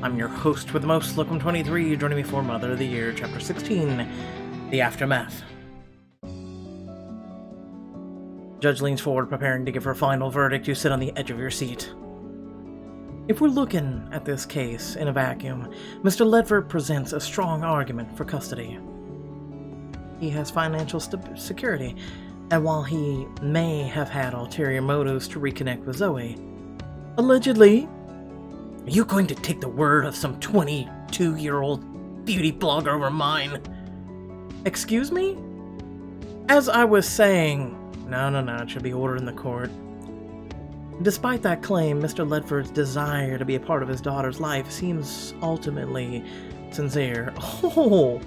I'm your host with the most, Slocum23, joining me for Mother of the Year, Chapter 16, The Aftermath. Judge leans forward, preparing to give her final verdict. You sit on the edge of your seat. If we're looking at this case in a vacuum, Mr. Ledford presents a strong argument for custody. He has financial security, and while he may have had ulterior motives to reconnect with Zoe, allegedly... Are you going to take the word of some 22-year-old beauty blogger over mine? Excuse me? As I was saying... No, it should be ordered in the court. Despite that claim, Mr. Ledford's desire to be a part of his daughter's life seems ultimately sincere. Oh!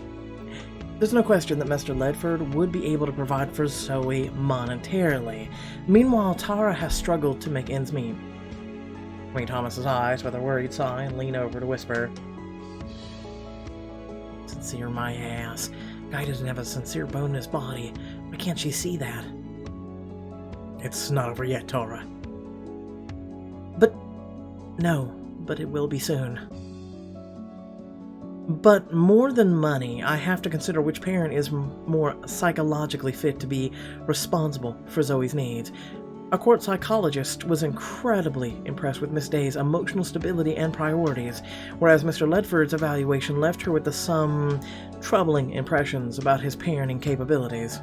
There's no question that Mr. Ledford would be able to provide for Zoe monetarily. Meanwhile, Tara has struggled to make ends meet. Wink Thomas's eyes with a worried sigh and lean over to whisper, "Sincere my ass. Guy doesn't have a sincere bone in his body. Why can't she see that?" "It's not over yet, Tara." But it will be soon. But more than money, I have to consider which parent is more psychologically fit to be responsible for Zoe's needs. A court psychologist was incredibly impressed with Miss Day's emotional stability and priorities, whereas Mr. Ledford's evaluation left her with some troubling impressions about his parenting capabilities.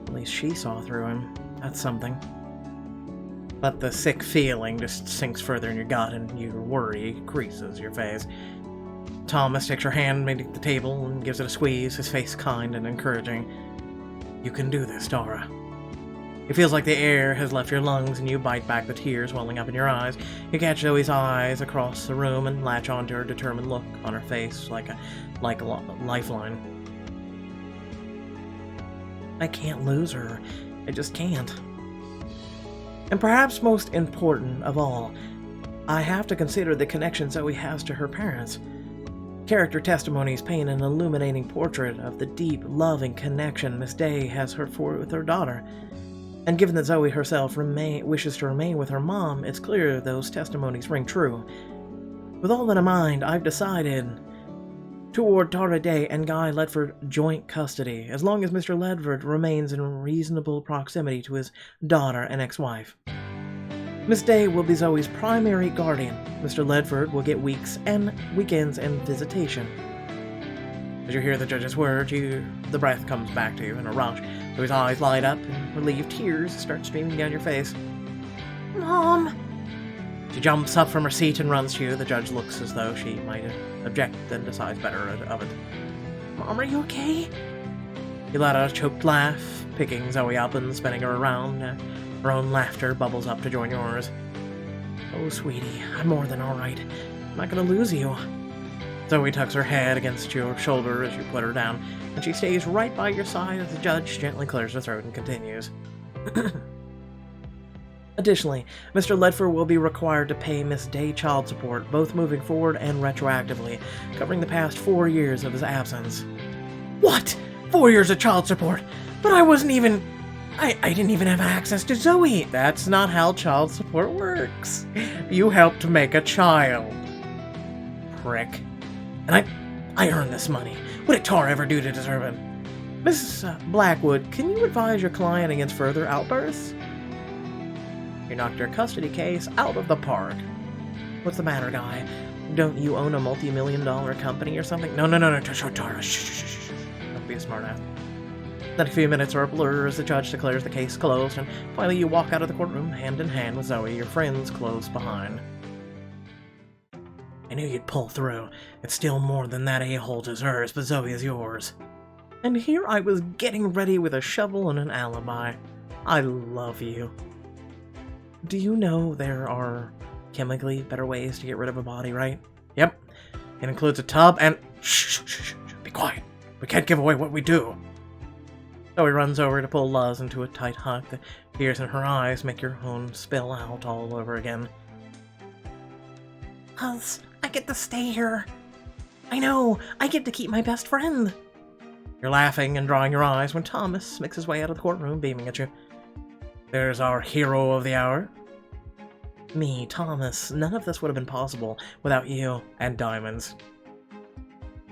At least she saw through him. That's something. But the sick feeling just sinks further in your gut, and your worry creases your face. Thomas takes her hand beneath the table and gives it a squeeze, his face kind and encouraging. "You can do this, Tara." It feels like the air has left your lungs, and you bite back the tears welling up in your eyes. You catch Zoe's eyes across the room and latch onto her determined look on her face like a lifeline. I can't lose her. I just can't. And perhaps most important of all, I have to consider the connection Zoe has to her parents. Character testimonies paint an illuminating portrait of the deep, loving connection Miss Day has with her daughter. And given that Zoe herself wishes to remain with her mom, it's clear those testimonies ring true. With all that in mind, I've decided to award Tara Day and Guy Ledford joint custody, as long as Mr. Ledford remains in reasonable proximity to his daughter and ex-wife. Miss Day will be Zoe's primary guardian. Mr. Ledford will get weekends and visitation. As you hear the judge's words, the breath comes back to you in a rush. Zoe's eyes light up, and relieved tears start streaming down your face. "Mom!" She jumps up from her seat and runs to you. The judge looks as though she might object, then decides better of it. "Mom, are you okay?" You let out a choked laugh, picking Zoe up and spinning her around. Her own laughter bubbles up to join yours. "Oh, sweetie, I'm more than all right. I'm not going to lose you." Zoe tucks her head against your shoulder as you put her down, and she stays right by your side as the judge gently clears her throat and continues. Additionally, Mr. Ledford will be required to pay Miss Day child support, both moving forward and retroactively, covering the past 4 years of his absence. "What? 4 years of child support? But I wasn't even... I didn't even have access to Zoe." "That's not how child support works. You helped make a child. Prick. And I earned this money. What did Tara ever do to deserve it?" "Mrs. Blackwood, can you advise your client against further outbursts?" You knocked your custody case out of the park. What's the matter, Guy? Don't you own a multi-million-dollar company or something? No, Tara, shh. Don't be a smartass. Then a few minutes are a blur as the judge declares the case closed, and finally you walk out of the courtroom hand in hand with Zoe, your friends close behind. "I knew you'd pull through. It's still more than that a-hole deserves, but Zoe is yours." And here I was getting ready with a shovel and an alibi. I love you. Do you know there are chemically better ways to get rid of a body, right? Yep. It includes a tub and... Shh. Be quiet. We can't give away what we do. Zoe runs over to pull Luz into a tight hug. The tears in her eyes make your own spill out all over again. "Luz, I get to stay here. I know. I get to keep my best friend." You're laughing and drying your eyes when Thomas makes his way out of the courtroom, beaming at you. "There's our hero of the hour." Me, Thomas, none of this would have been possible without you and diamonds.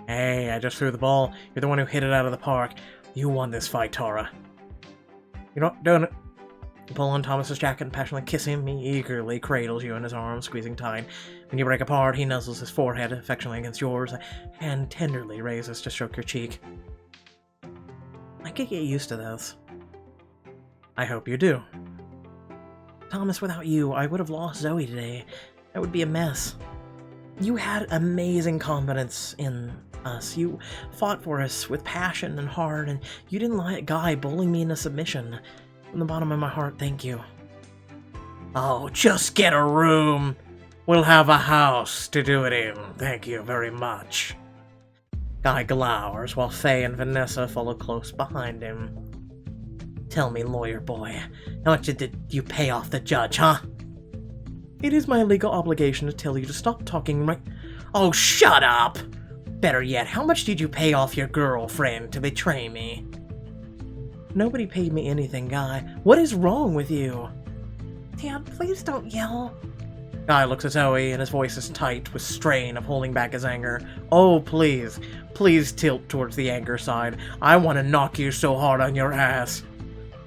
Hey, I just threw the ball. You're the one who hit it out of the park. You won this fight, Tara. You're not doing it. You pull on Thomas's jacket and passionately kiss him. He eagerly cradles you in his arms, squeezing tight. When you break apart, he nuzzles his forehead affectionately against yours, a hand tenderly raises to stroke your cheek. I could get used to this. I hope you do. Thomas, without you, I would have lost Zoe today. That would be a mess. You had amazing confidence in us. You fought for us with passion and heart, and you didn't let Guy bully me into submission. From the bottom of my heart, thank you. Oh, just get a room. We'll have a house to do it in. Thank you very much. Guy glowers while Faye and Vanessa follow close behind him. Tell me, lawyer boy, how much did you pay off the judge, huh? It is my legal obligation to tell you to stop talking right... Oh, shut up! Better yet, how much did you pay off your girlfriend to betray me? Nobody paid me anything, Guy. What is wrong with you? Dad, please don't yell. Guy looks at Zoe, and his voice is tight with strain of holding back his anger. Oh, please. Please tilt towards the anger side. I want to knock you so hard on your ass.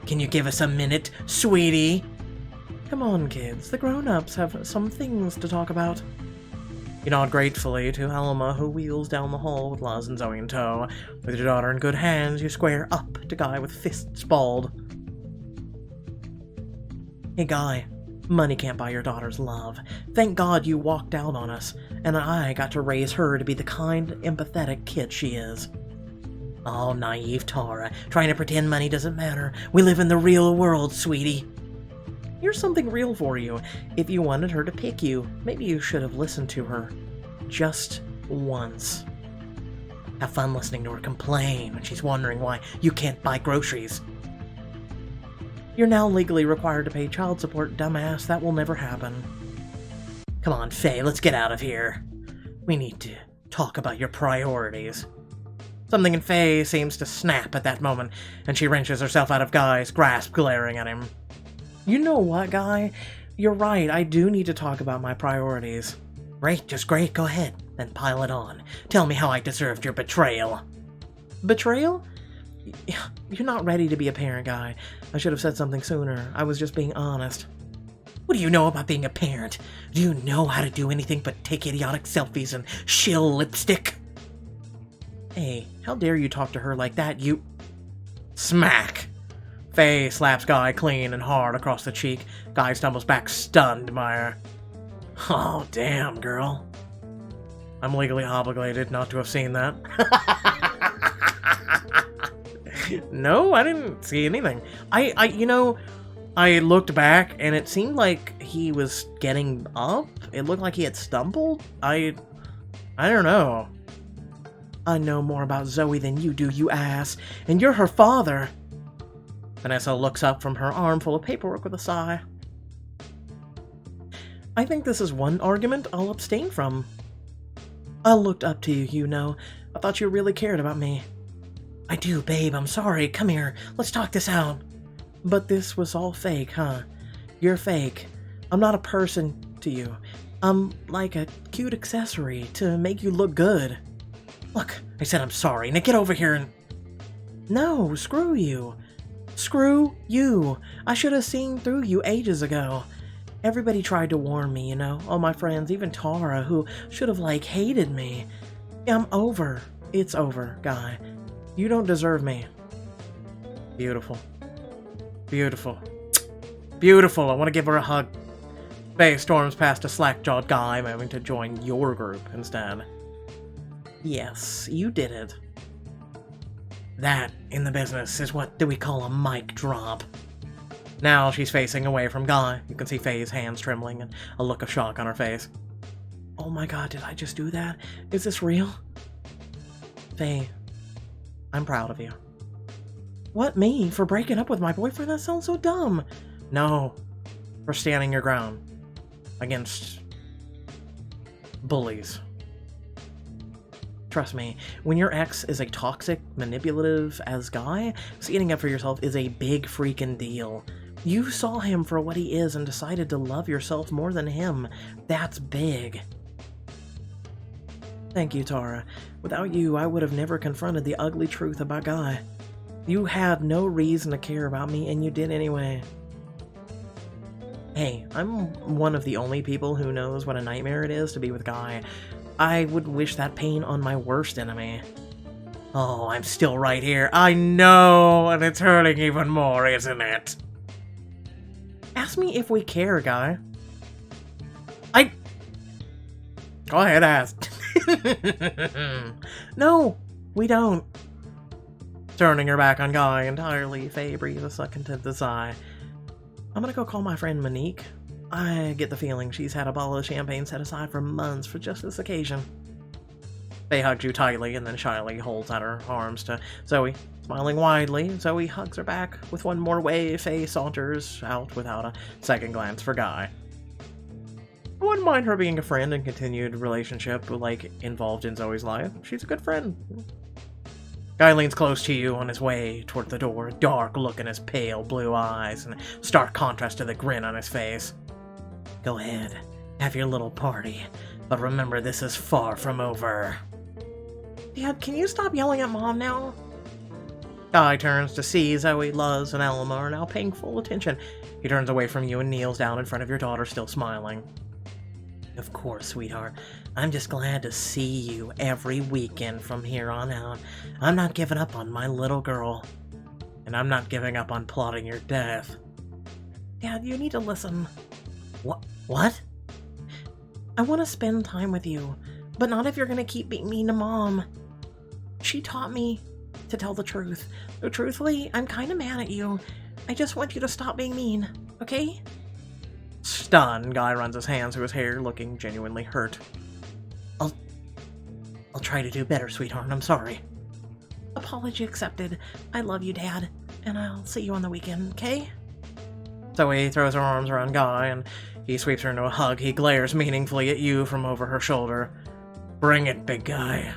Can you give us a minute, sweetie? Come on, kids. The grown-ups have some things to talk about. You nod gratefully to Alma, who wheels down the hall with Luz and Zoe in tow. With your daughter in good hands, you square up to Guy with fists balled. Hey, Guy. Money can't buy your daughter's love. Thank God you walked out on us, and I got to raise her to be the kind, empathetic kid she is. Oh, naive Tara, trying to pretend money doesn't matter. We live in the real world, sweetie. Here's something real for you. If you wanted her to pick you, maybe you should have listened to her. Just once. Have fun listening to her complain when she's wondering why you can't buy groceries. You're now legally required to pay child support, dumbass. That will never happen. Come on, Faye, let's get out of here. We need to talk about your priorities. Something in Faye seems to snap at that moment, and she wrenches herself out of Guy's grasp, glaring at him. You know what, Guy? You're right, I do need to talk about my priorities. Great, just great, go ahead. Then pile it on. Tell me how I deserved your betrayal. Betrayal? You're not ready to be a parent, Guy. I should have said something sooner. I was just being honest. What do you know about being a parent? Do you know how to do anything but take idiotic selfies and shill lipstick? Hey, how dare you talk to her like that, you... Smack! Faye slaps Guy clean and hard across the cheek. Guy stumbles back, stunned by her. Oh, damn, girl. I'm legally obligated not to have seen that. No, I didn't see anything. I looked back, and it seemed like he was getting up. It looked like he had stumbled. I don't know. I know more about Zoe than you do, you ass. And you're her father. Vanessa looks up from her armful of paperwork with a sigh. I think this is one argument I'll abstain from. I looked up to you, you know. I thought you really cared about me. I do, babe, I'm sorry. Come here, let's talk this out. But this was all fake, huh? You're fake. I'm not a person to you. I'm like a cute accessory to make you look good. Look, I said I'm sorry. Now get over here and... No, screw you. Screw you. I should have seen through you ages ago. Everybody tried to warn me, you know? All my friends, even Tara, who should have, hated me. I'm over. It's over, Guy. You don't deserve me. Beautiful. Beautiful. Beautiful. I want to give her a hug. Faye storms past a slack-jawed Guy, moving to join your group instead. Yes, you did it. That, in the business, is what do we call a mic drop. Now she's facing away from Guy. You can see Faye's hands trembling and a look of shock on her face. Oh my god, did I just do that? Is this real? Faye, I'm proud of you. What, me? For breaking up with my boyfriend? That sounds so dumb. No, for standing your ground against bullies. Trust me, when your ex is a toxic, manipulative as Guy, standing up for yourself is a big freaking deal. You saw him for what he is and decided to love yourself more than him. That's big. Thank you, Tara. Without you, I would have never confronted the ugly truth about Guy. You had no reason to care about me, and you did anyway. Hey, I'm one of the only people who knows what a nightmare it is to be with Guy. I would wish that pain on my worst enemy. Oh, I'm still right here. I know, and it's hurting even more, isn't it? Ask me if we care, Guy. Go ahead, ask. No, we don't. Turning her back on Guy entirely, Faye breathes a contented sigh. I'm gonna go call my friend Monique. I get the feeling she's had a bottle of champagne set aside for months for just this occasion. Faye hugs you tightly and then shyly holds out her arms to Zoe. Smiling widely, Zoe hugs her back. With one more wave, Faye saunters out without a second glance for Guy. I wouldn't mind her being a friend and continued relationship, involved in Zoe's life. She's a good friend. Guy leans close to you on his way toward the door, a dark look in his pale blue eyes, and a stark contrast to the grin on his face. Go ahead, have your little party, but remember this is far from over. Dad, can you stop yelling at Mom now? Guy turns to see Zoe, Luz, and Alma are now paying full attention. He turns away from you and kneels down in front of your daughter, still smiling. Of course, sweetheart. I'm just glad to see you every weekend from here on out. I'm not giving up on my little girl. And I'm not giving up on plotting your death. Dad, you need to listen. What? I want to spend time with you, but not if you're going to keep being mean to Mom. She taught me to tell the truth. So truthfully, I'm kind of mad at you. I just want you to stop being mean, okay? Stunned, Guy runs his hands through his hair, looking genuinely hurt. I'll try to do better, sweetheart. I'm sorry. Apology accepted. I love you, Dad, and I'll see you on the weekend, okay? Zoe throws her arms around Guy, and he sweeps her into a hug. He glares meaningfully at you from over her shoulder. Bring it, big guy.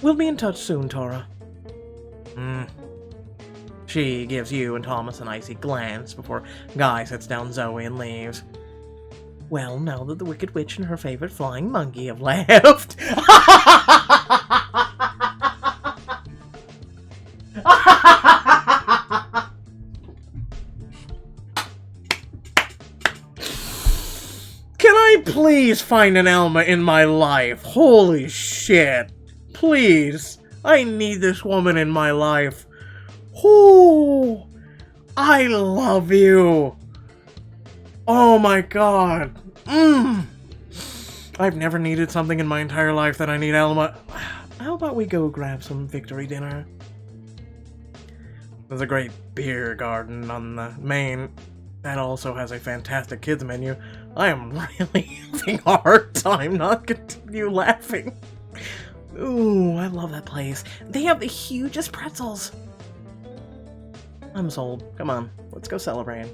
We'll be in touch soon, Tara. She gives you and Thomas an icy glance before Guy sets down Zoe and leaves. Well, now that the Wicked Witch and her favorite flying monkey have left... Can I please find an Alma in my life? Holy shit. Please. I need this woman in my life. Oh, I love you. Oh my god. I've never needed something in my entire life that I need, Alma. How about we go grab some victory dinner? There's a great beer garden on the main that also has a fantastic kids menu. I am really having a hard time not continue laughing. Ooh, I love that place. They have the hugest pretzels. I'm sold. Come on, let's go celebrate.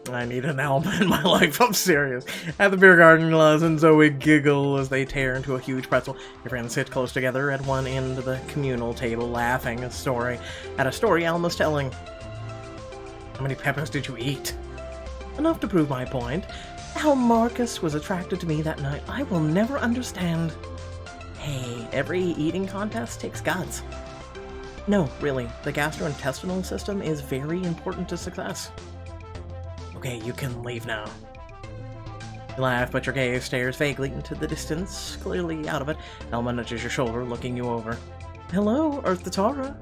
I need an Alma in my life, I'm serious. At the beer garden, Luz and Zoe giggle as they tear into a huge pretzel. Your friends sit close together at one end of the communal table, laughing at a story Alma's telling. How many peppers did you eat? Enough to prove my point. How Marcus was attracted to me that night, I will never understand. Hey, every eating contest takes guts. No, really, the gastrointestinal system is very important to success. Okay, you can leave now. You laugh, but your gaze stares vaguely into the distance, clearly out of it. Alma nudges your shoulder, looking you over. Hello, Earth Tara.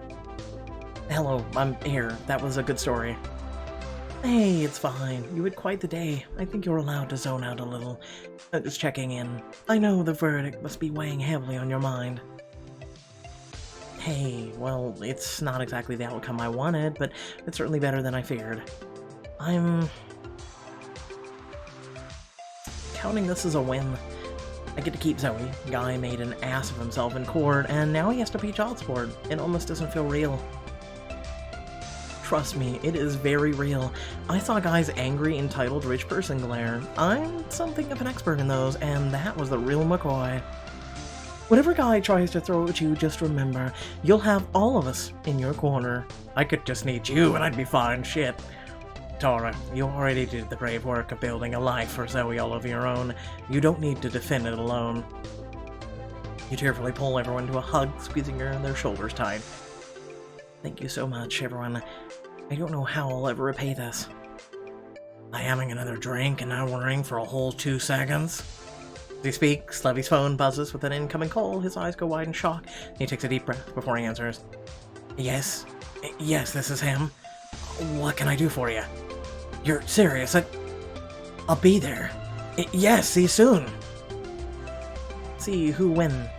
Hello, I'm here. That was a good story. Hey, it's fine. You had quite the day. I think you're allowed to zone out a little. Just checking in. I know the verdict must be weighing heavily on your mind. Hey, well, it's not exactly the outcome I wanted, but it's certainly better than I feared. I'm counting this as a win. I get to keep Zoe. Guy made an ass of himself in court, and now he has to pay child support. It almost doesn't feel real. Trust me, it is very real. I saw Guy's angry, entitled rich person glare. I'm something of an expert in those, and that was the real McCoy. Whatever guy tries to throw at you, just remember, you'll have all of us in your corner. I could just need you and I'd be fine, shit. Tara, you already did the brave work of building a life for Zoe all of your own. You don't need to defend it alone. You tearfully pull everyone to a hug, squeezing their shoulders tight. Thank you so much, everyone. I don't know how I'll ever repay this. By having another drink and not worrying for a whole 2 seconds. As he speaks, Levy's phone buzzes with an incoming call. His eyes go wide in shock. He takes a deep breath before he answers. Yes, this is him. What can I do for you? You're serious? I'll be there. Yes, see you soon. See who when?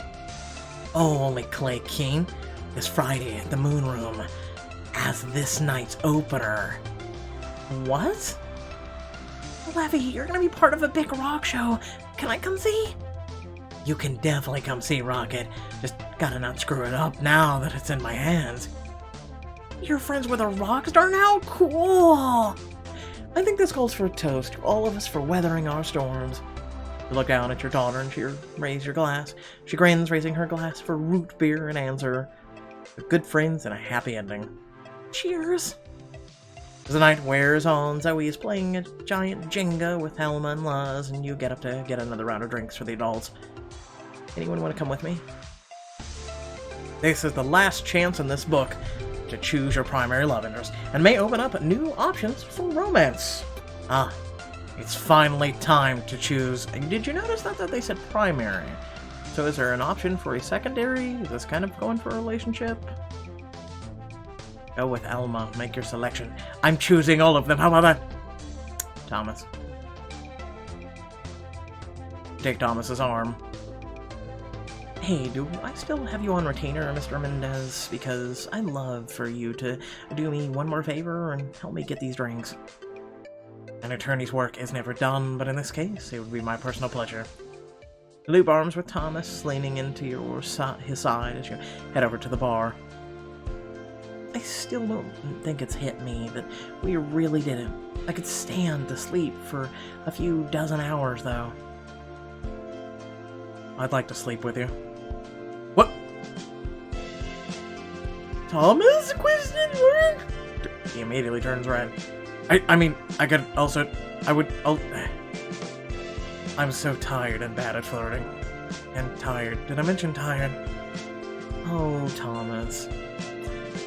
Oh, only Clay King. This Friday at the Moon Room as this night's opener. What? Levy, you're gonna be part of a big rock show. Can I come see? You can definitely come see Rocket. Just gotta not screw it up now that it's in my hands. You're friends with a rock star now? Cool! I think this calls for a toast to all of us for weathering our storms. You look down at your daughter and you raise your glass. She grins, raising her glass for root beer and answer. Good friends and a happy ending. Cheers! As the night wears on, Zoe is playing a giant Jenga with Helma and Luz, and you get up to get another round of drinks for the adults. Anyone want to come with me? This is the last chance in this book to choose your primary love interest, and may open up new options for romance. It's finally time to choose. Did you notice that they said primary? So is there an option for a secondary? Is this kind of going for a relationship? Go with Elma. Make your selection. I'm choosing all of them. How about that? Thomas. Take Thomas's arm. Hey, do I still have you on retainer, Mr. Mendez? Because I'd love for you to do me one more favor and help me get these drinks. An attorney's work is never done, but in this case, it would be my personal pleasure. Loop arms with Thomas, leaning into his side as you head over to the bar. I still don't think it's hit me that we really did it. I could stand to sleep for a few dozen hours, though. I'd like to sleep with you. What? Thomas? Question mark? He immediately turns red. I mean, I could also... I'm so tired and bad at flirting. And tired. Did I mention tired? Oh, Thomas.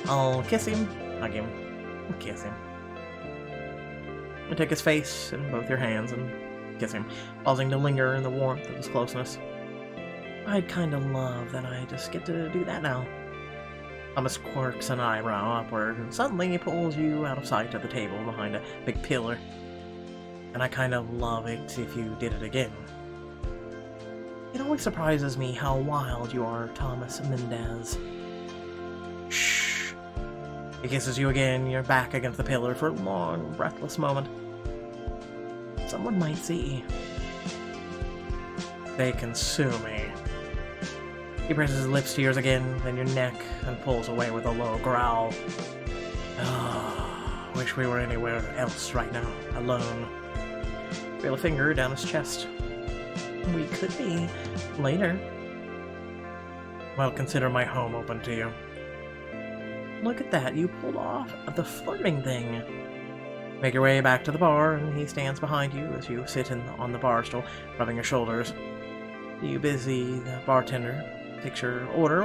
I'll kiss him, hug him, and kiss him. You take his face in both your hands and kiss him, pausing to linger in the warmth of his closeness. I'd kinda love that I just get to do that now. Thomas quirks an eyebrow upward, and suddenly he pulls you out of sight at the table behind a big pillar. And I kinda love it if you did it again. It always surprises me how wild you are, Thomas Mendez. Shh. He kisses you again, you're back against the pillar for a long, breathless moment. Someone might see. They can sue me. He presses his lips to yours again, then your neck, and pulls away with a low growl. Wish we were anywhere else right now, alone. Feel a finger down his chest. We could be, later. Well, consider my home open to you. Look at that, you pulled off the flirting thing. Make your way back to the bar, and he stands behind you as you sit on the bar stool, rubbing your shoulders. You busy the bartender, takes your order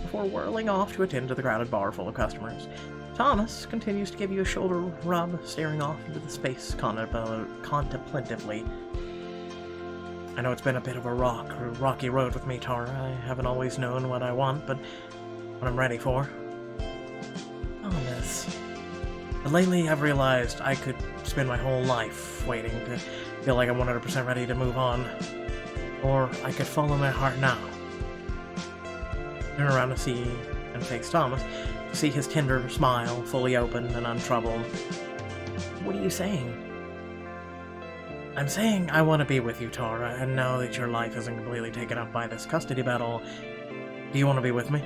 before whirling off to attend to the crowded bar full of customers. Thomas continues to give you a shoulder rub, staring off into the space contemplatively. I know it's been a bit of a rocky road with me, Tara. I haven't always known what I want, but what I'm ready for. Thomas. But lately, I've realized I could spend my whole life waiting to feel like I'm 100% ready to move on. Or I could follow my heart now. Turn around to see and face Thomas, to see his tender smile, fully open and untroubled. What are you saying? I'm saying I want to be with you, Tara, and now that your life isn't completely taken up by this custody battle, do you want to be with me?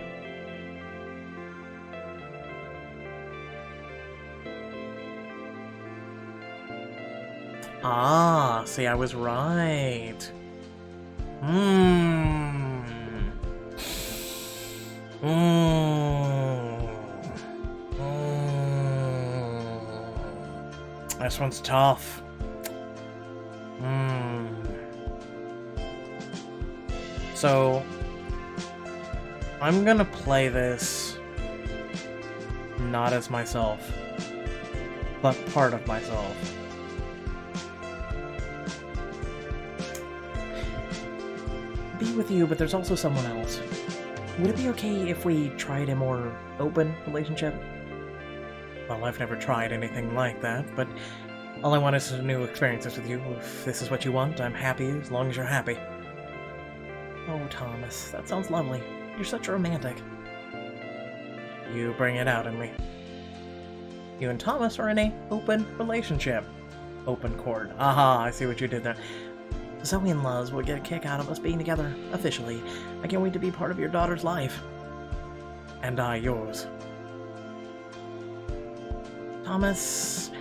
Ah, see, I was right. Mm. This one's tough. So, I'm gonna play this not as myself, but part of myself. Be with you, but there's also someone else. Would it be okay if we tried a more open relationship? Well, I've never tried anything like that, but all I want is new experiences with you. If this is what you want, I'm happy as long as you're happy. Oh, Thomas, that sounds lovely. You're such a romantic. You bring it out in me. You and Thomas are in a open relationship. Open court. Aha, I see what you did there. Zoe and Luz will get a kick out of us being together, officially. I can't wait to be part of your daughter's life. And I yours. Thomas...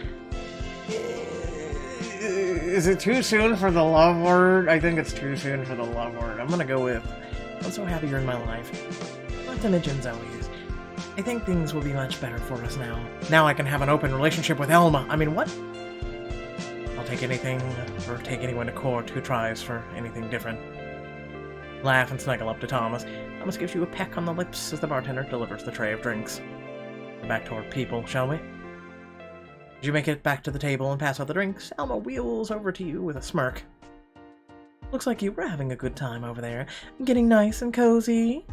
Is it too soon for the love word? I think it's too soon for the love word. I'm gonna go with, I'm so happy you're in my life. Not to mention Zoe's. I think things will be much better for us now. Now I can have an open relationship with Elma. I mean, what? I'll take anything, or take anyone to court who tries for anything different. Laugh and snuggle up to Thomas. Thomas gives you a peck on the lips as the bartender delivers the tray of drinks. Back to our people, shall we? As you make it back to the table and pass out the drinks, Elma wheels over to you with a smirk. Looks like you were having a good time over there, getting nice and cozy.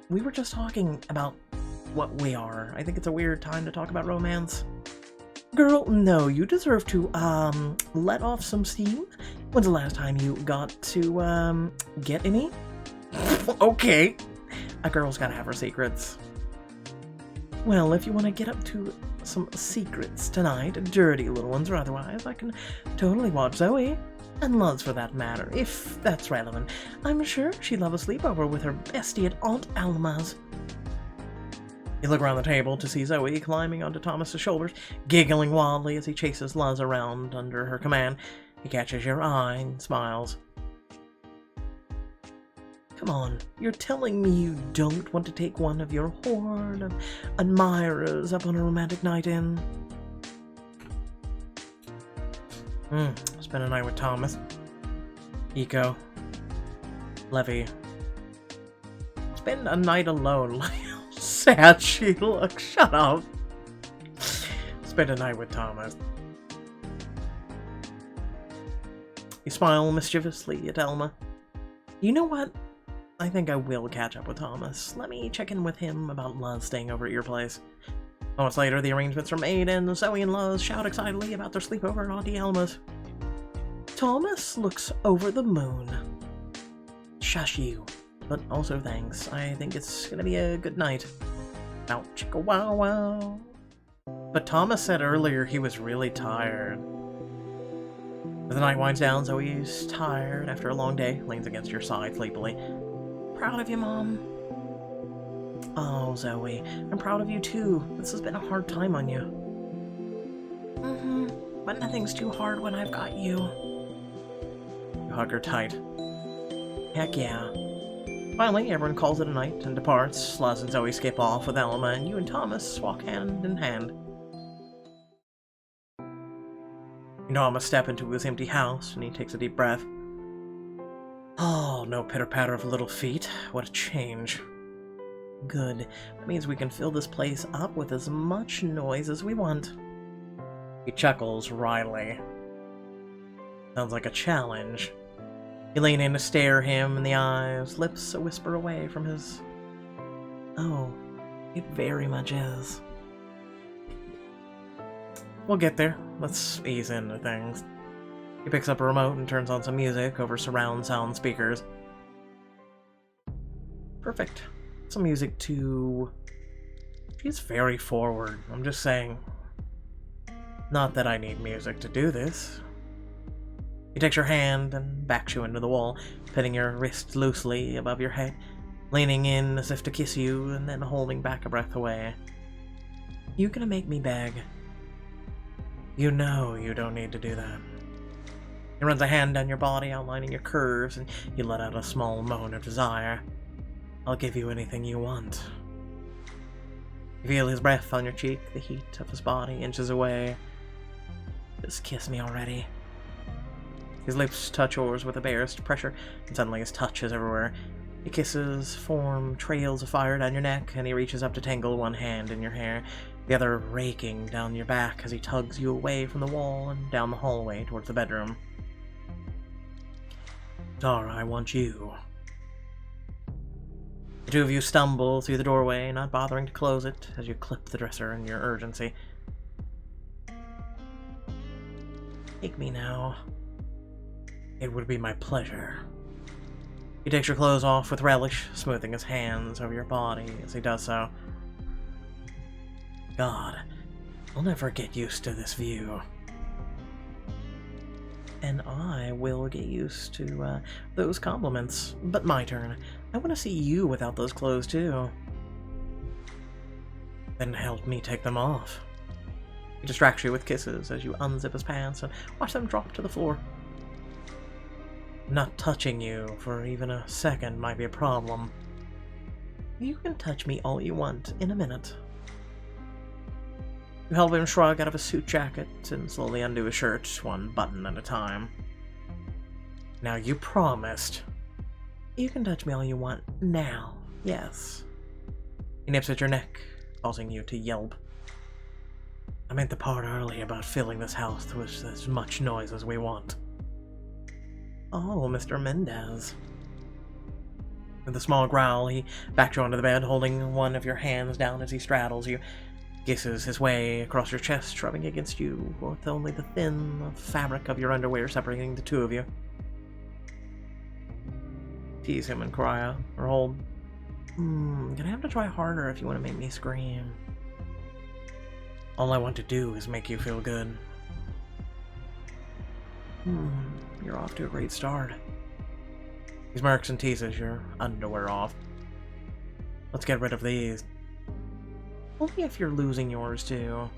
We were just talking about what we are. I think it's a weird time to talk about romance. Girl, no, you deserve to, let off some steam. When's the last time you got to, get any? Okay. A girl's gotta have her secrets. Well, if you want to get up to some secrets tonight, dirty little ones or otherwise, I can totally watch Zoe. And Luz for that matter, if that's relevant. I'm sure she'd love a sleepover with her bestie at Aunt Alma's. You look around the table to see Zoe climbing onto Thomas's shoulders, giggling wildly as he chases Luz around under her command. He catches your eye and smiles. Come on, you're telling me you don't want to take one of your horde of admirers up on a romantic night in? Spend a night with Thomas. Eco. Levi. Spend a night alone. Sad she looks. Shut up. Spend a night with Thomas. You smile mischievously at Elma. You know what? I think I will catch up with Thomas. Let me check in with him about Luz staying over at your place. Moments later, the arrangements are made, and Zoe and Luz shout excitedly about their sleepover at Auntie Elma's. Thomas looks over the moon. Shush you. But also thanks. I think it's gonna be a good night. Ow, chicka wow wow. But Thomas said earlier he was really tired. As the night winds down, Zoe's tired after a long day, leans against your side sleepily. Proud of you, Mom. Oh, Zoe, I'm proud of you too. This has been a hard time on you. But nothing's too hard when I've got you. You hug her tight. Heck yeah. Finally, everyone calls it a night and departs. Luz and Zoe skip off with Elma, and you and Thomas walk hand in hand. You know Elma step into his empty house, and he takes a deep breath. Oh, no pitter-patter of little feet. What a change. Good. That means we can fill this place up with as much noise as we want. He chuckles wryly. Sounds like a challenge. You lean in to stare him in the eyes, lips a whisper away from his... Oh, it very much is. We'll get there. Let's ease into things. He picks up a remote and turns on some music over surround sound speakers. Perfect. Some music to... She's very forward, I'm just saying. Not that I need music to do this. He takes your hand and backs you into the wall, putting your wrist loosely above your head, leaning in as if to kiss you, and then holding back a breath away. You gonna make me beg? You know you don't need to do that. He runs a hand down your body, outlining your curves, and you let out a small moan of desire. I'll give you anything you want. You feel his breath on your cheek, the heat of his body inches away. Just kiss me already. His lips touch yours with embarrassed pressure, and suddenly his touch is everywhere. Your kisses form trails of fire down your neck, and he reaches up to tangle one hand in your hair, the other raking down your back as he tugs you away from the wall and down the hallway towards the bedroom. Tara, I want you. The two of you stumble through the doorway, not bothering to close it as you clip the dresser in your urgency. Take me now. It would be my pleasure. He takes your clothes off with relish, smoothing his hands over your body as he does so. God, I'll never get used to this view. And I will get used to those compliments. But my turn. I want to see you without those clothes too. Then help me take them off. He distracts you with kisses as you unzip his pants and watch them drop to the floor. Not touching you for even a second might be a problem. You can touch me all you want in a minute. You help him shrug out of his suit jacket and slowly undo his shirt, one button at a time. Now you promised. You can touch me all you want now, yes. He nips at your neck, causing you to yelp. I meant the part earlier about filling this house with as much noise as we want. Oh, Mr. Mendez. With a small growl, he backs you onto the bed, holding one of your hands down as he straddles you, kisses his way across your chest, rubbing against you, with only the thin fabric of your underwear separating the two of you. Tease him and cry out, or hold. Gonna have to try harder if you want to make me scream. All I want to do is make you feel good. You're off to a great start. He smirks and teases your underwear off. Let's get rid of these. Only if you're losing yours too.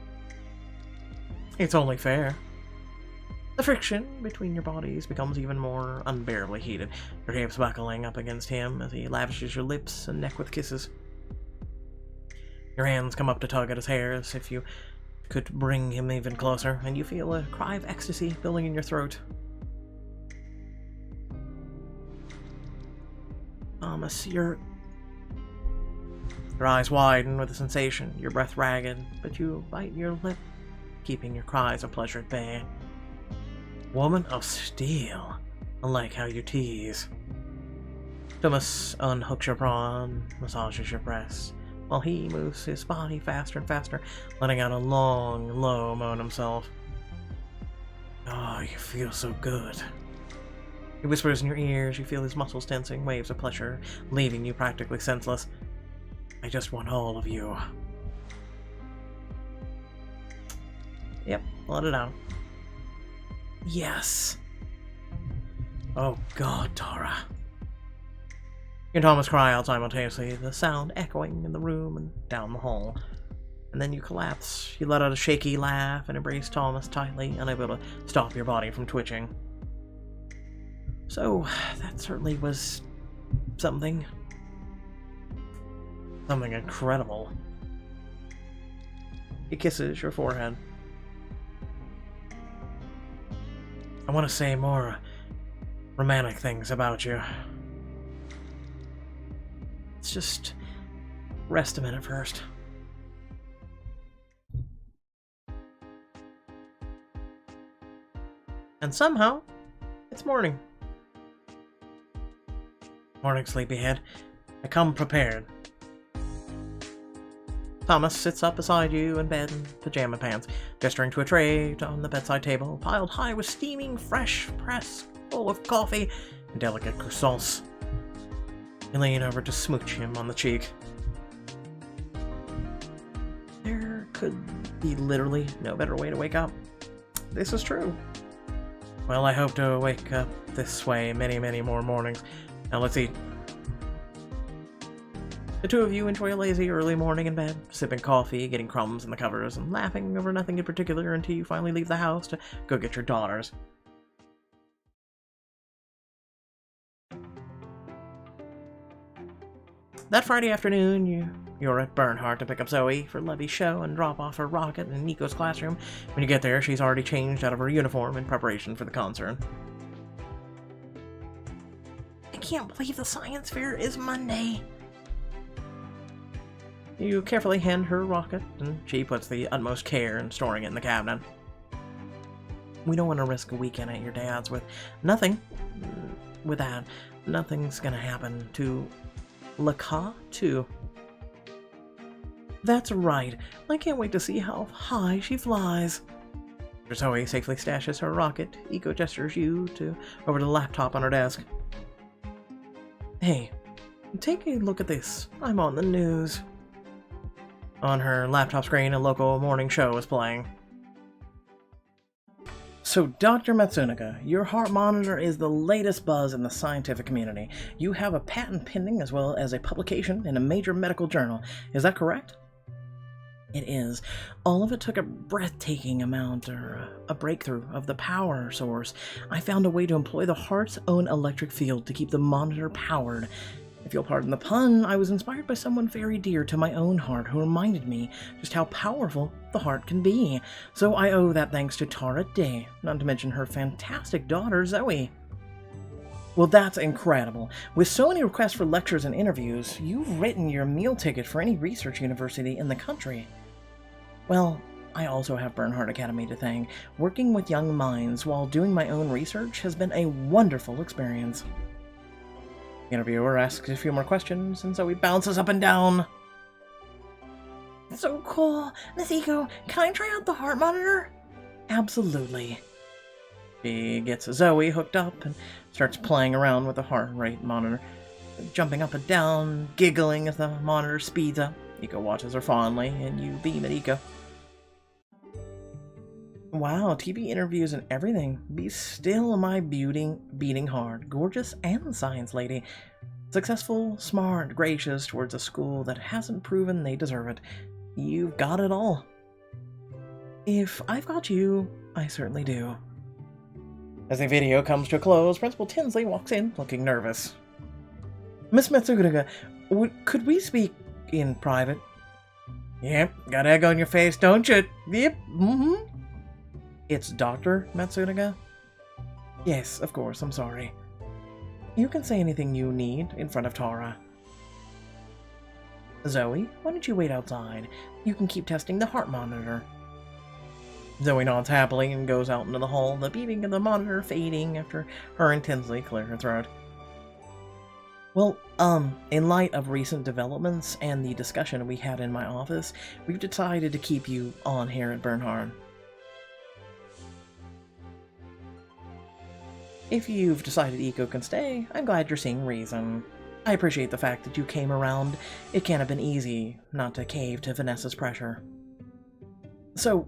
It's only fair. The friction between your bodies becomes even more unbearably heated, your hips buckling up against him as he lavishes your lips and neck with kisses. Your hands come up to tug at his hair as if you could bring him even closer, and you feel a cry of ecstasy building in your throat. Thomas, your eyes widen with the sensation, your breath ragged, but you bite your lip, keeping your cries of pleasure at bay. Woman of steel, I like how you tease. Thomas unhooks your bra and massages your breasts, while he moves his body faster and faster, letting out a long, low moan himself. Oh, you feel so good. He whispers in your ears, you feel his muscles tensing, waves of pleasure, leaving you practically senseless. I just want all of you. Yep, let it out. Yes. Oh God, Tara. You and Thomas cry out simultaneously, the sound echoing in the room and down the hall. And then you collapse. You let out a shaky laugh and embrace Thomas tightly, unable to stop your body from twitching. So, that certainly was something. Something incredible. He kisses your forehead. I want to say more romantic things about you. Let's just rest a minute first. And somehow, it's morning. Morning, sleepyhead. I come prepared. Thomas sits up beside you in bed in pajama pants, gesturing to a tray on the bedside table, piled high with steaming, fresh press full of coffee and delicate croissants. You lean over to smooch him on the cheek. There could be literally no better way to wake up. This is true. Well, I hope to wake up this way many, many more mornings. Now let's eat. The two of you enjoy a lazy early morning in bed, sipping coffee, getting crumbs in the covers, and laughing over nothing in particular until you finally leave the house to go get your daughters. that Friday afternoon, you're at Bernhardt to pick up Zoe for Levy's show and drop off her rocket in Nico's classroom. When you get there, she's already changed out of her uniform in preparation for the concert. I can't believe the science fair is Monday. You carefully hand her rocket, and she puts the utmost care in storing it in the cabinet. We don't want to risk a weekend at your dad's with nothing. With that, nothing's gonna happen to Laka, too. That's right. I can't wait to see how high she flies. Zoe safely stashes her rocket. Eco gestures you over to the laptop on her desk. Hey, take a look at this. I'm on the news. On her laptop screen, a local morning show is playing. So, Dr. Matsunaga, your heart monitor is the latest buzz in the scientific community. You have a patent pending as well as a publication in a major medical journal. Is that correct? It is. All of it took a breathtaking amount, or a breakthrough of the power source. I found a way to employ the heart's own electric field to keep the monitor powered. If you'll pardon the pun, I was inspired by someone very dear to my own heart who reminded me just how powerful the heart can be. So I owe that thanks to Tara Day, not to mention her fantastic daughter, Zoe. Well, that's incredible. With so many requests for lectures and interviews, you've written your meal ticket for any research university in the country. Well, I also have Bernhardt Academy to thank. Working with young minds while doing my own research has been a wonderful experience. The interviewer asks a few more questions, and Zoe bounces up and down. So cool. Miss Eco, can I try out the heart monitor? Absolutely. She gets Zoe hooked up and starts playing around with the heart rate monitor, jumping up and down, giggling as the monitor speeds up. Eco watches her fondly, and you beam at Eco. Wow, TV interviews and everything. Be still, my beating heart. Gorgeous and science lady. Successful, smart, gracious towards a school that hasn't proven they deserve it. You've got it all. If I've got you, I certainly do. As the video comes to a close, Principal Tinsley walks in, looking nervous. Miss Matsunaga, could we speak in private? Yep, got egg on your face, don't you? Yep, It's Dr. Matsunaga? Yes, of course, I'm sorry. You can say anything you need in front of Tara. Zoe, why don't you wait outside? You can keep testing the heart monitor. Zoe nods happily and goes out into the hall, the beeping of the monitor fading after her and Tinsley clear her throat. Well, in light of recent developments and the discussion we had in my office, we've decided to keep you on here at Bernhardt. If you've decided Eco can stay, I'm glad you're seeing reason. I appreciate the fact that you came around. It can't have been easy not to cave to Vanessa's pressure. So,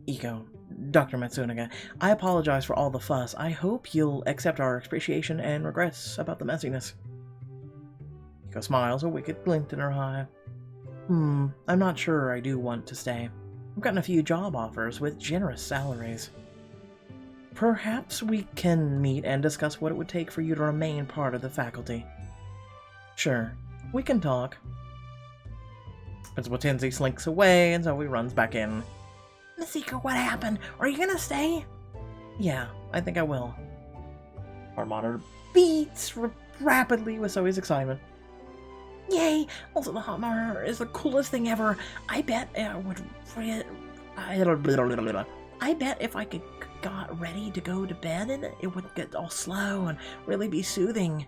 Eco, Dr. Matsunaga, I apologize for all the fuss. I hope you'll accept our appreciation and regrets about the messiness. Eco smiles, a wicked glint in her eye. I'm not sure I do want to stay. I've gotten a few job offers with generous salaries. Perhaps we can meet and discuss what it would take for you to remain part of the faculty. Sure, we can talk. Principal Tinsley slinks away, and Zoe runs back in. Miss Eco, what happened? Are you gonna stay? Yeah, I think I will. Our monitor beats rapidly with Zoe's excitement. Yay! Also, the hot monitor is the coolest thing ever. I bet I bet if I got ready to go to bed in it, it would get all slow and really be soothing.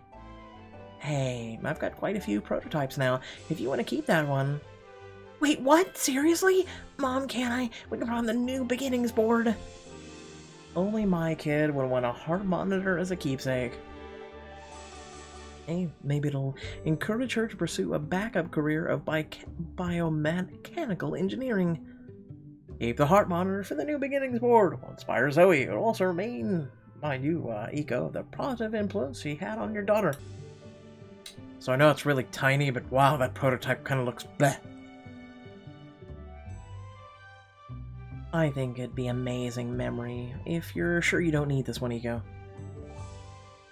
Hey, I've got quite a few prototypes now, if you want to keep that one. Wait, what? Seriously? Mom, can I? We can put on the new beginnings board. Only my kid would want a heart monitor as a keepsake. Hey, maybe it'll encourage her to pursue a backup career of biomechanical engineering. Keep the heart monitor for the new beginnings board. Will inspire Zoe. It will also remain, mind you, Eco, the positive influence she had on your daughter. So I know it's really tiny, but wow, that prototype kind of looks bleh. I think it'd be amazing memory, if you're sure you don't need this one, Eco.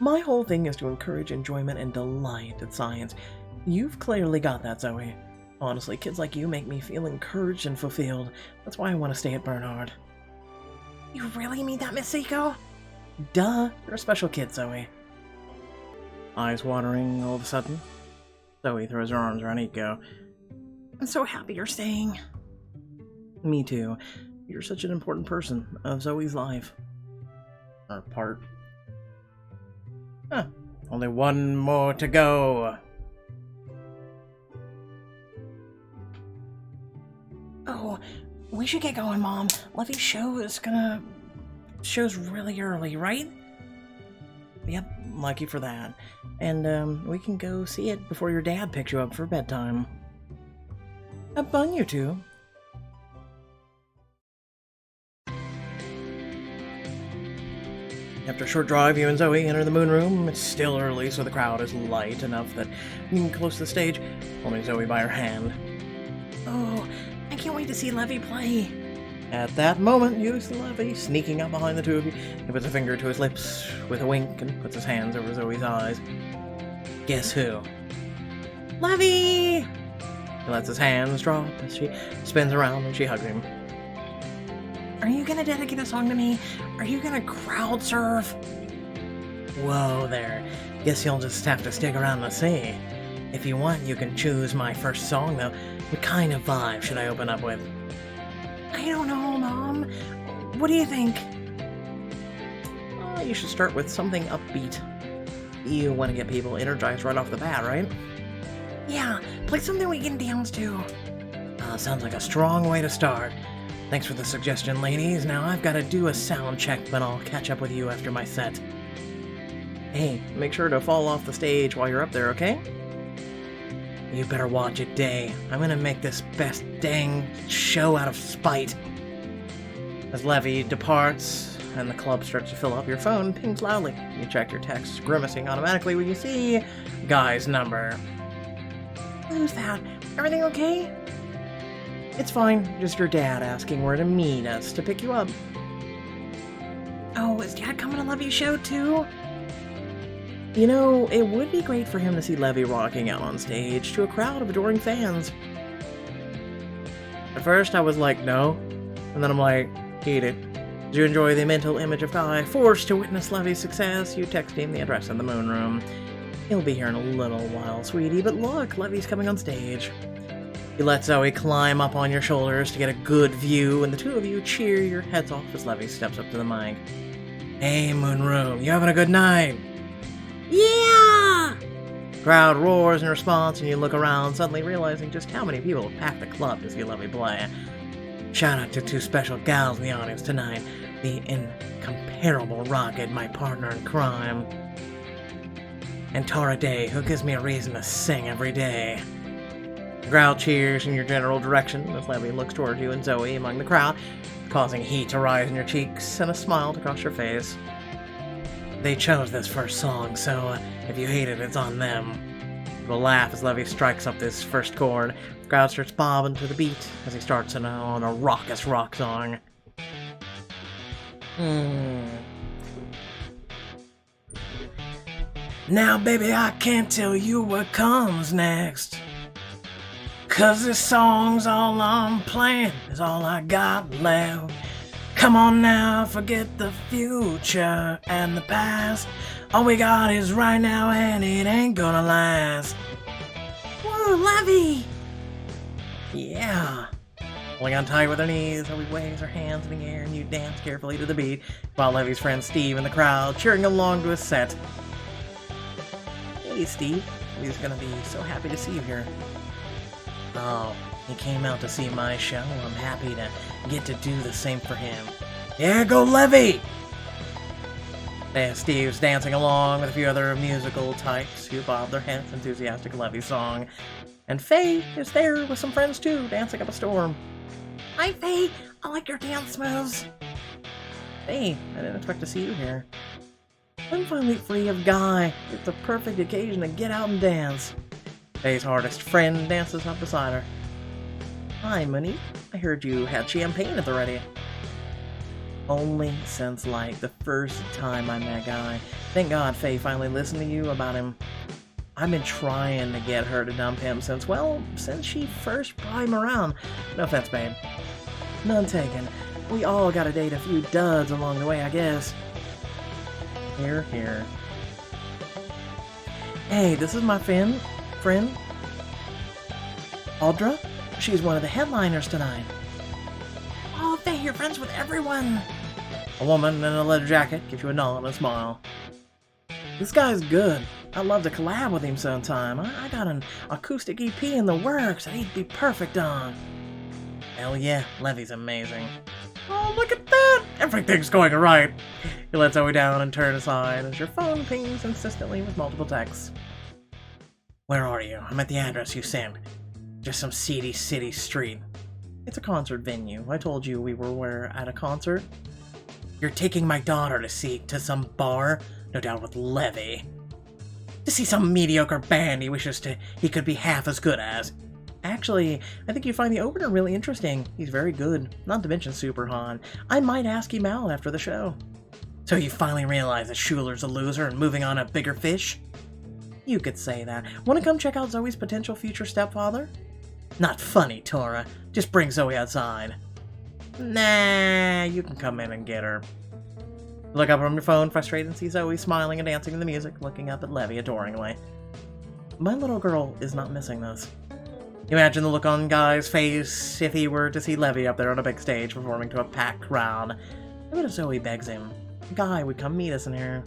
My whole thing is to encourage enjoyment and delight at science. You've clearly got that, Zoe. Honestly, kids like you make me feel encouraged and fulfilled. That's why I want to stay at Bernard. You really mean that, Miss Seiko? Duh, you're a special kid, Zoe. Eyes watering all of a sudden. Zoe throws her arms around Eiko. I'm so happy you're staying. Me too. You're such an important person of Zoe's life. Or part. Huh. Only one more to go. Oh, we should get going, Mom. Levy's show's really early, right? Yep, lucky for that. And, we can go see it before your dad picks you up for bedtime. Have fun, you two. After a short drive, you and Zoe enter the moon room. It's still early, so the crowd is light enough that you can close to the stage, holding Zoe by her hand. Oh, I can't wait to see Levy play. At that moment, you see Levi sneaking up behind the two of you. He puts a finger to his lips with a wink and puts his hands over Zoe's eyes. Guess who? Levy! He lets his hands drop as she spins around and she hugs him. Are you gonna dedicate a song to me? Are you gonna crowd surf? Whoa there. Guess you'll just have to stick around to see. If you want, you can choose my first song, though. What kind of vibe should I open up with? I don't know, Mom. What do you think? You should start with something upbeat. You want to get people energized right off the bat, right? Yeah, play something we can dance to. Sounds like a strong way to start. Thanks for the suggestion, ladies. Now I've got to do a sound check, but I'll catch up with you after my set. Hey, make sure to fall off the stage while you're up there, okay? You better watch it, Day. I'm gonna make this best dang show out of spite. As Levi departs and the club starts to fill up, your phone pings loudly. You check your texts, grimacing automatically when you see Guy's number. Who's that? Everything okay? It's fine, just your dad asking where to meet us to pick you up. Oh, is Dad coming to Levy's show too? You know, it would be great for him to see Levi rocking out on stage to a crowd of adoring fans. At first I was like, no, and then I'm like, hate it. Did you enjoy the mental image of Guy forced to witness Levi's success? You text him the address in the moon room. He'll be here in a little while, sweetie, but look, Levi's coming on stage. You let Zoe climb up on your shoulders to get a good view, and the two of you cheer your heads off as Levi steps up to the mic. Hey, moon room, you having a good night? Yeah! Crowd roars in response, and you look around, suddenly realizing just how many people have packed the club to see Levi play. Shout out to two special gals in the audience tonight, the incomparable Rocket, my partner in crime, and Tara Day, who gives me a reason to sing every day. The crowd cheers in your general direction as Levi looks toward you and Zoe among the crowd, causing heat to rise in your cheeks and a smile to cross your face. They chose this first song, so if you hate it, it's on them. We'll laugh as Levi strikes up this first chord. The crowd starts bobbing to the beat as he starts on a raucous rock song. Now, baby, I can't tell you what comes next, 'cause this song's all I'm playing, is all I got left. Come on now, forget the future and the past. All we got is right now and it ain't gonna last. Whoa, Levy! Yeah. Pulling on tight with her knees, Zoe waves her hands in the air and you dance carefully to the beat, while Levy's friend Steve in the crowd cheering along to his set. Hey Steve, he's gonna be so happy to see you here. Oh, he came out to see my show. I'm happy to get to do the same for him. Yeah, go Levy! And Steve's dancing along with a few other musical types who bob their heads enthusiastic Levy song. And Faye is there with some friends too, dancing up a storm. Hi, Faye. I like your dance moves. Hey, I didn't expect to see you here. I'm finally free of Guy. It's the perfect occasion to get out and dance. Faye's hardest friend dances up beside her. Hi, Monique. I heard you had champagne at the ready. Only since, like, the first time I met Guy. Thank God Faye finally listened to you about him. I've been trying to get her to dump him since she first brought him around. No offense, babe. None taken. We all gotta date a few duds along the way, I guess. Here, here. Hey, this is my friend, Audra. She's one of the headliners tonight. Oh, Faye, you're friends with everyone. A woman in a leather jacket gives you a nod and a smile. This guy's good. I'd love to collab with him sometime. I got an acoustic EP in the works that he'd be perfect on. Hell yeah, Levy's amazing. Oh, look at that! Everything's going right! You let Zoe down and turn aside as your phone pings insistently with multiple texts. Where are you? I'm at the address you sent. Just some seedy city street. It's a concert venue. I told you we were at a concert. You're taking my daughter to some bar, no doubt with Levy. To see some mediocre band he wishes he could be half as good as. Actually, I think you find the opener really interesting. He's very good, not to mention super hot. I might ask him out after the show. So you finally realize that Schuler's a loser and moving on to bigger fish? You could say that. Want to come check out Zoe's potential future stepfather? Not funny, Tora. Just bring Zoe outside. Nah, you can come in and get her. Look up from your phone, frustrated, and see Zoe smiling and dancing to the music, looking up at Levy adoringly. My little girl is not missing this. You imagine the look on Guy's face if he were to see Levy up there on a big stage performing to a packed crowd. What if Zoe begs him? Guy would come meet us in here.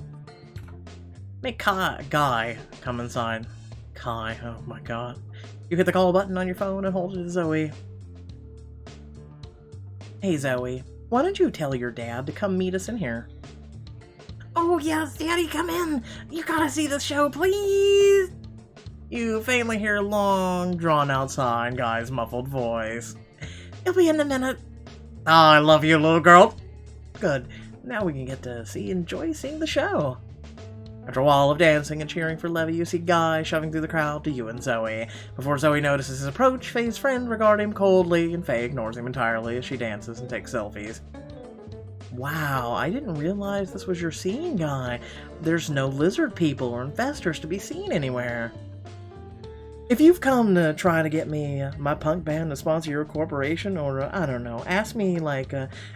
Make Guy come inside. Kai, oh my god. You hit the call button on your phone and hold it to Zoe. Hey Zoe, why don't you tell your dad to come meet us in here? Oh yes, Daddy, come in. You gotta see the show, please. You faintly hear a long, drawn-out sigh in Guy's muffled voice. He'll be in a minute. Oh, I love you, little girl. Good. Now we can get to enjoy seeing the show. After a while of dancing and cheering for Levy, you see Guy shoving through the crowd to you and Zoe. Before Zoe notices his approach, Faye's friend regard him coldly, and Faye ignores him entirely as she dances and takes selfies. Wow, I didn't realize this was your scene, Guy. There's no lizard people or investors to be seen anywhere. If you've come to try to get me, my punk band to sponsor your corporation, or, I don't know, ask me,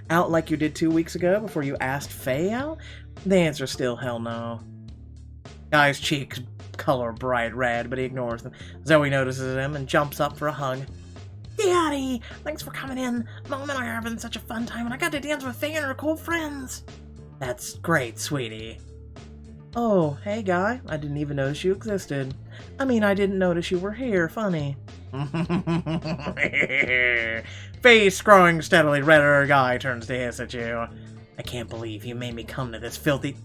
out like you did 2 weeks ago before you asked Faye out, the answer's still hell no. Guy's cheeks color bright red, but he ignores them. Zoe notices him and jumps up for a hug. Daddy, thanks for coming in. Mom and I are having such a fun time, and I got to dance with Faye and her cool friends. That's great, sweetie. Oh, hey, Guy. I didn't even notice you existed. I mean, I didn't notice you were here. Funny. Face growing steadily redder, Guy turns to hiss at you. I can't believe you made me come to this filthy...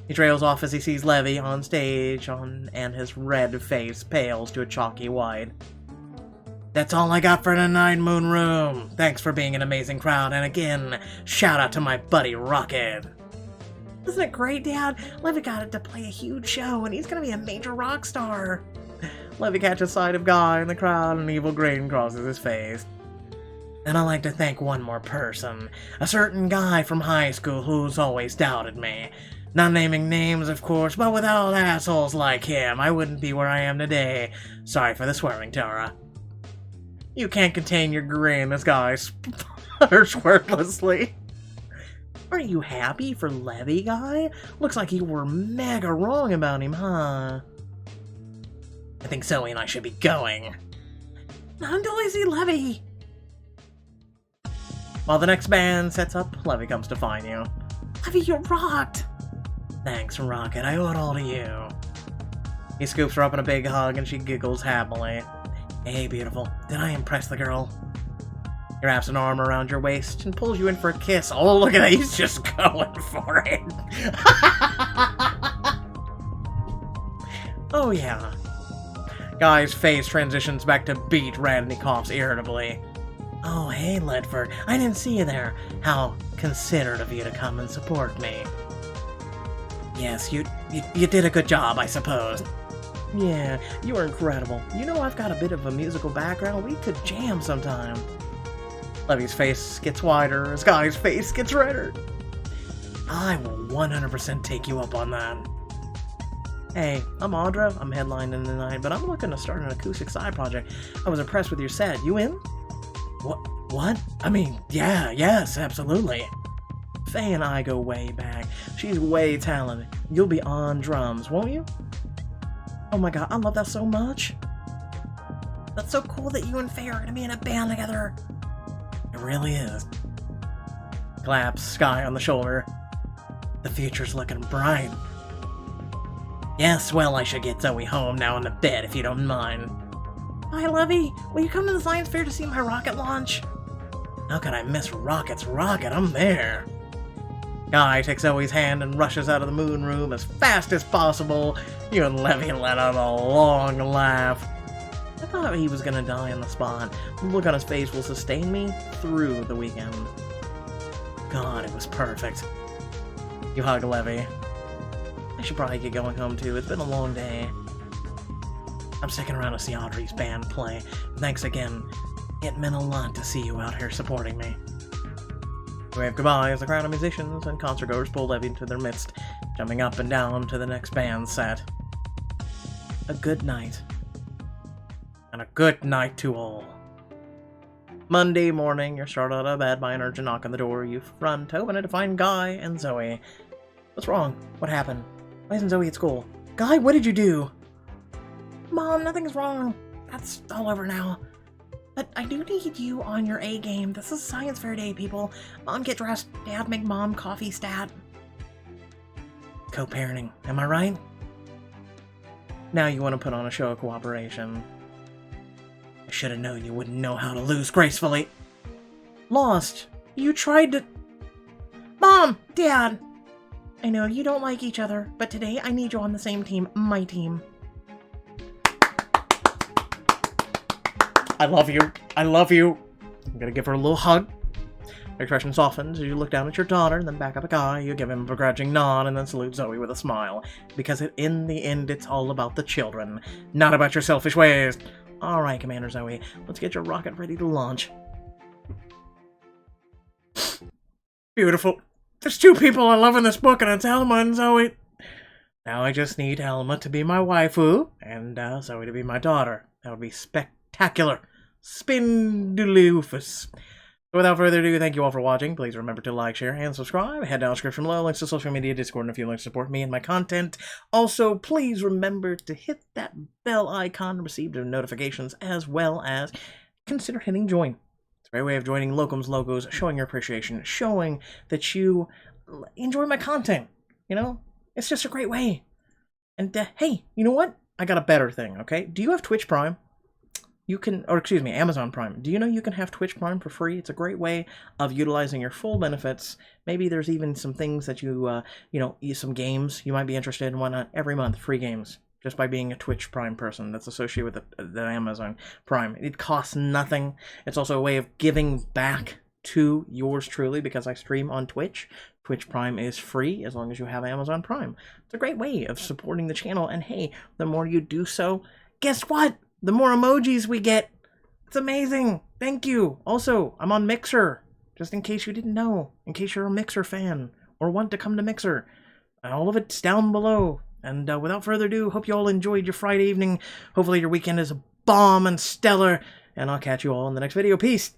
He trails off as he sees Levy on stage, and his red face pales to a chalky white. That's all I got for tonight, Moon Room. Thanks for being an amazing crowd, and again, shout out to my buddy Rocket. Isn't it great, Dad? Levy got it to play a huge show, and he's gonna be a major rock star. Levy catches sight of Guy in the crowd, and an evil grin crosses his face. And I'd like to thank one more person, a certain guy from high school who's always doubted me. Not naming names, of course, but without assholes like him, I wouldn't be where I am today. Sorry for the swearing, Tara. You can't contain your grin as Guy sputters wordlessly. Aren't you happy for Levy, Guy? Looks like you were mega wrong about him, huh? I think Zoe and I should be going. Not until I see Levy. While the next band sets up, Levy comes to find you. Levy, you're rocked. Thanks, Rocket. I owe it all to you. He scoops her up in a big hug and she giggles happily. Hey, beautiful. Did I impress the girl? He wraps an arm around your waist and pulls you in for a kiss. Oh, look at that. He's just going for it. Oh, yeah. Guy's face transitions back to beet red and he coughs irritably. Oh, hey, Ledford. I didn't see you there. How considerate of you to come and support me. Yes, you did a good job, I suppose. Yeah, you were incredible. You know I've got a bit of a musical background. We could jam sometime. Levy's face gets wider as Guy's face gets redder. I will 100% take you up on that. Hey, I'm Audra. I'm headlining tonight, but I'm looking to start an acoustic side project. I was impressed with your set. You in? What? I mean, yes, absolutely. Faye and I go way back. She's way talented. You'll be on drums, won't you? Oh my god, I love that so much. That's so cool that you and Faye are gonna be in a band together. It really is. Claps Sky on the shoulder. The future's looking bright. Yes, well, I should get Zoe home now in the bed if you don't mind. Hi, Levi. Will you come to the science fair to see my rocket launch? How could I miss Rocket's rocket? I'm there. Guy takes Zoe's hand and rushes out of the moon room as fast as possible. You and Levi let out a long laugh. I thought he was gonna die on the spot. The look on his face will sustain me through the weekend. God, it was perfect. You hug Levi. I should probably get going home too. It's been a long day. I'm sticking around to see Audrey's band play. Thanks again. It meant a lot to see you out here supporting me. We wave goodbye as the crowd of musicians and concertgoers pull Levi into their midst, jumping up and down to the next band set. A good night. And a good night to all. Monday morning, you're startled out of bed by an urgent knock on the door. You run to open it to find Guy and Zoe. What's wrong? What happened? Why isn't Zoe at school? Guy, what did you do? Mom, nothing's wrong. That's all over now. But I do need you on your A game. This is science fair day, people. Mom, get dressed. Dad, make mom coffee stat. Co-parenting, am I right? Now you want to put on a show of cooperation. I should have known you wouldn't know how to lose gracefully. Lost. You tried to... Mom! Dad! I know you don't like each other, but today I need you on the same team. My team. I love you. I love you. I'm gonna give her a little hug. Your expression softens as you look down at your daughter, then back up at Guy. You give him a begrudging nod and then salute Zoe with a smile. Because in the end, it's all about the children, not about your selfish ways. Alright, Commander Zoe, let's get your rocket ready to launch. Beautiful. There's two people I love in this book, and it's Elma and Zoe. Now I just need Elma to be my waifu, and Zoe to be my daughter. That would be spectacular. Spindeloofus. So without further ado, thank you all for watching. Please remember to like, share, and subscribe. Head down the description below, links to social media, Discord, and a few links to support me and my content. Also, please remember to hit that bell icon to receive the notifications, as well as consider hitting join. It's a great way of joining Locum's Logos, showing your appreciation, showing that you enjoy my content. You know, it's just a great way. And hey, you know what? I got a better thing, okay? Do you have Twitch Prime? You can, or excuse me, Amazon Prime. Do you know you can have Twitch Prime for free? It's a great way of utilizing your full benefits. Maybe there's even some things that you, some games you might be interested in. Why not? Every month, free games, just by being a Twitch Prime person that's associated with the Amazon Prime. It costs nothing. It's also a way of giving back to yours truly, because I stream on Twitch. Twitch Prime is free as long as you have Amazon Prime. It's a great way of supporting the channel, and hey, the more you do so, guess what? The more emojis we get. It's amazing. Thank you. Also, I'm on Mixer, just in case you didn't know, in case you're a Mixer fan or want to come to Mixer. All of it's down below. And without further ado, hope you all enjoyed your Friday evening. Hopefully your weekend is bomb and stellar, and I'll catch you all in the next video. Peace.